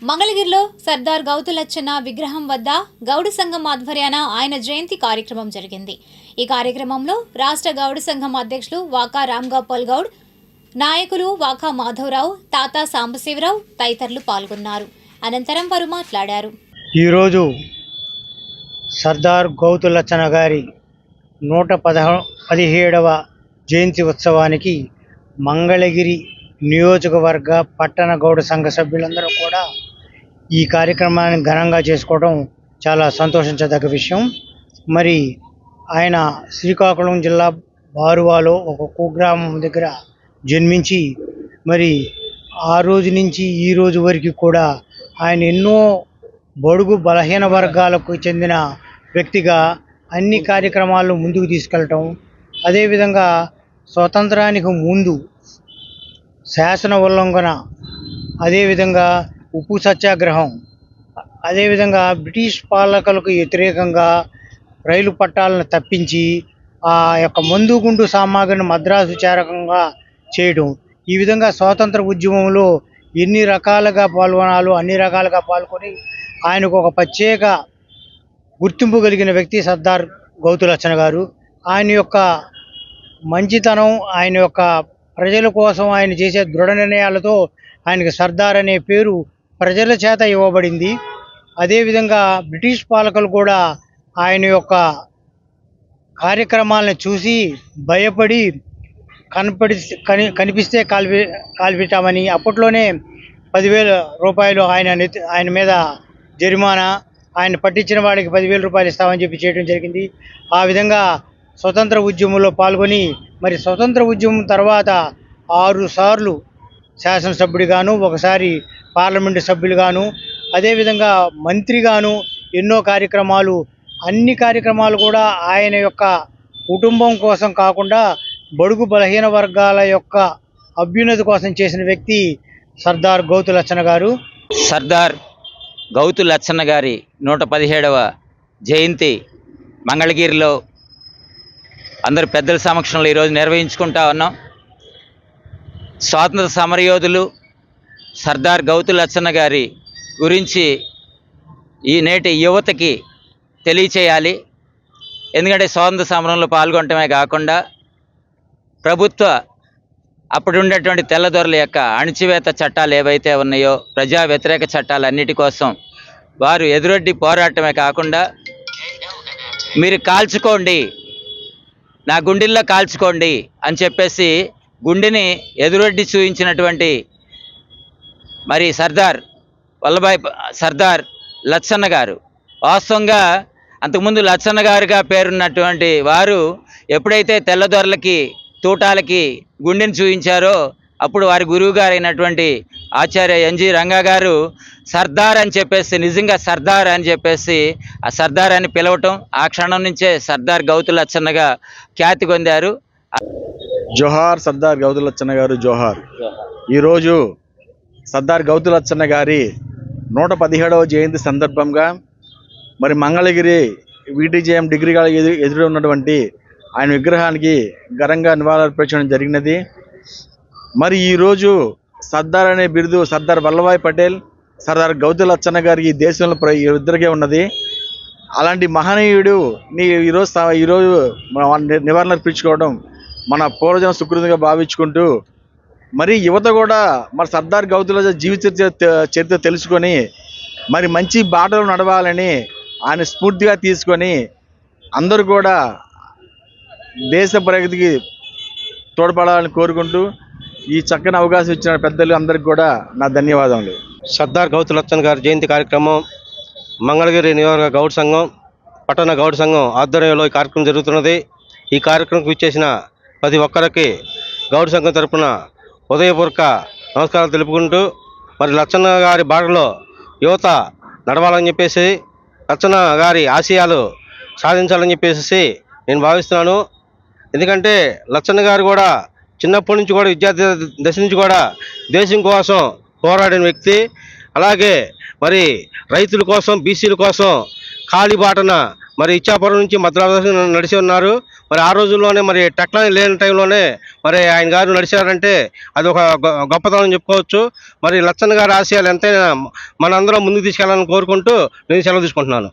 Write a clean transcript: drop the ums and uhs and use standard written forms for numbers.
మంగళగిరిలో సర్దార్ గౌతులచ్చన్న విగ్రహం వద్ద గౌడ సంఘం ఆధ్వర్యాన ఆయన జయంతి కార్యక్రమం జరిగింది. ఈ కార్యక్రమంలో రాష్ట్ర గౌడ సంఘం అధ్యక్షులు వాకా రామ్గోపాల్ గౌడ్, నాయకులు వాకా మాధవరావు, తాతా సాంబశివరావు తదితరులు పాల్గొన్నారు. అనంతరం వారు మాట్లాడారు. ఈరోజు సర్దార్ గౌతులచ్చన్న గారి 117వ జయంతి ఉత్సవానికి మంగళగిరి నియోజకవర్గ పట్టణ గౌడ సంఘ సభ్యులందరూ కూడా ఈ కార్యక్రమాన్ని ఘనంగా చేసుకోవడం చాలా సంతోషించదగ్గ విషయం. మరి ఆయన శ్రీకాకుళం జిల్లా బారువాలో ఒక కుగ్రామం దగ్గర జన్మించి మరి ఆ రోజు నుంచి ఈ రోజు వరకు కూడా ఆయన ఎన్నో బడుగు బలహీన వర్గాలకు చెందిన వ్యక్తిగా అన్ని కార్యక్రమాలు ముందుకు తీసుకెళ్ళటం, అదేవిధంగా స్వతంత్రానికి ముందు శాసన ఉల్లంఘన, అదేవిధంగా ఉప్పు సత్యాగ్రహం, అదేవిధంగా బ్రిటిష్ పాలకులకు వ్యతిరేకంగా రైలు పట్టాలను తప్పించి ఆ యొక్క మందుగుండు సామాగ్రిని మద్రాసు చేరకంగా చేయడం, ఈ విధంగా స్వాతంత్ర ఉద్యమంలో ఎన్ని రకాలుగా పాల్గొనాలో అన్ని రకాలుగా పాల్గొని ఆయనకు ఒక ప్రత్యేక గుర్తింపు కలిగిన వ్యక్తి సర్దార్ గౌతులచ్చన్న గారు. ఆయన యొక్క మంచితనం, ఆయన యొక్క ప్రజల కోసం ఆయన చేసే దృఢ నిర్ణయాలతో ఆయనకు సర్దార్ అనే పేరు ప్రజల చేత ఇవ్వబడింది. అదేవిధంగా బ్రిటిష్ పాలకులు కూడా ఆయన యొక్క కార్యక్రమాలను చూసి భయపడి కనిపిస్తే కాల్పిటామని అప్పట్లోనే 10,000 రూపాయలు ఆయన మీద జరిమానా, ఆయన పట్టించిన వాడికి 10,000 రూపాయలు ఇస్తామని చెప్పి చేయడం జరిగింది. ఆ విధంగా స్వతంత్ర ఉద్యమంలో పాల్గొని మరి స్వతంత్ర ఉద్యమం తర్వాత 6 సార్లు శాసనసభ్యుడిగాను, ఒకసారి పార్లమెంటు సభ్యులుగాను, అదేవిధంగా మంత్రిగాను ఎన్నో కార్యక్రమాలు, అన్ని కార్యక్రమాలు కూడా ఆయన యొక్క కుటుంబం కోసం కాకుండా బడుగు బలహీన వర్గాల యొక్క అభ్యున్నతి కోసం చేసిన వ్యక్తి సర్దార్ గౌతులచ్చన్న గారు. సర్దార్ గౌతులచ్చన్న గారి 117వ జయంతి మంగళగిరిలో అందరు పెద్దల సమక్షంలో ఈరోజు నిర్వహించుకుంటా ఉన్నాం. స్వాతంత్ర సమరయోధులు సర్దార్ గౌతులచ్చన్న గారి గురించి ఈ నేటి యువతకి తెలియచేయాలి. ఎందుకంటే స్వాతంత్ర సమరంలో పాల్గొనటమే కాకుండా ప్రభుత్వ అప్పుడు ఉండేటువంటి తెల్లదొరల యొక్క అణచివేత చట్టాలు ఏవైతే ఉన్నాయో, ప్రజా వ్యతిరేక చట్టాలన్నిటి కోసం వారు ఎదురొడ్డి పోరాటమే కాకుండా మీరు కాల్చుకోండి, నా గుండెల్లో కాల్చుకోండి అని చెప్పేసి గుండెని ఎదురొడ్డి చూయించినటువంటి మరి సర్దార్ లచ్చన్న గారు. వాస్తవంగా అంతకుముందు లచ్చన్న గారుగా పేరున్నటువంటి వారు ఎప్పుడైతే తెల్లదొరలకి తూటాలకి గుండెని చూయించారో అప్పుడు వారి గురువు గారు అయినటువంటి ఆచార్య ఎన్జి రంగా గారు సర్దార్ అని చెప్పేసి, నిజంగా సర్దార్ అని చెప్పేసి ఆ సర్దార్ అని పిలవటం, ఆ క్షణం నుంచే సర్దార్ గౌతులచ్చన్నగా ఖ్యాతి పొందారు. జోహార్ సర్దార్ గౌతులచ్చన్న గారు, జోహార్. ఈరోజు సర్దార్ గౌతులచ్చన్న గారి 117వ జయంతి సందర్భంగా మరి మంగళగిరి VTGM డిగ్రీ కాలేజ్ ఎదురు ఉన్నటువంటి ఆయన విగ్రహానికి ఘనంగా నివాళులర్పించడం జరిగినది. మరి ఈరోజు సర్దార్ అనే బిరుదు సర్దార్ వల్లభాయ్ పటేల్, సర్దార్ గౌతులచ్చన్న గారికి ఈ దేశంలో ఇద్దరికే ఉన్నది. అలాంటి మహనీయుడు ఈరోజు నివాళులర్పించుకోవడం మన పూర్వజన సుకృతంగా భావించుకుంటూ మరి యువత కూడా మరి సర్దార్ గౌతులచ్చన్న జీవిత చరిత్ర తెలుసుకొని మరి మంచి బాటలు నడవాలని ఆయన స్ఫూర్తిగా తీసుకొని అందరూ కూడా దేశ ప్రగతికి తోడ్పడాలని కోరుకుంటూ ఈ చక్కని అవకాశం ఇచ్చిన పెద్దలు అందరికీ కూడా నా ధన్యవాదములు. సర్దార్ గౌతులచ్చన్న గారి జయంతి కార్యక్రమం మంగళగిరి నియోజకవర్గ గౌడ సంఘం, పట్టణ గౌడ సంఘం ఆధ్వర్యంలో ఈ కార్యక్రమం జరుగుతున్నది. ఈ కార్యక్రమంకి ఇచ్చేసిన ప్రతి ఒక్కరికి గౌడ సంఘం తరపున ఉదయపూర్వక నమస్కారాలు తెలుపుకుంటూ మరి లచ్చన్న గారి బాటలో యువత నడవాలని చెప్పేసి, లచ్చన్న గారి ఆశయాలు సాధించాలని చెప్పేసి నేను భావిస్తున్నాను. ఎందుకంటే లచ్చన్న గారు కూడా చిన్నప్పటి నుంచి కూడా విద్యార్థి దశ నుంచి కూడా దేశం కోసం పోరాడిన వ్యక్తి. అలాగే మరి రైతుల కోసం, బీసీల కోసం కాలిబాటన మరి ఇచ్చాపురం నుంచి మద్రాసు నడిచి ఉన్నారు. మరి ఆ రోజుల్లోనే మరి టెక్నాలజీ లేని టైంలోనే మరి ఆయన గారు నడిచారంటే అది ఒక గొప్పతనం చెప్పుకోవచ్చు. మరి లచ్చన్న గారి ఆశయాలు ఎంతైనా మనందరం ముందుకు తీసుకెళ్లాలని కోరుకుంటూ నేను సెలవు తీసుకుంటున్నాను.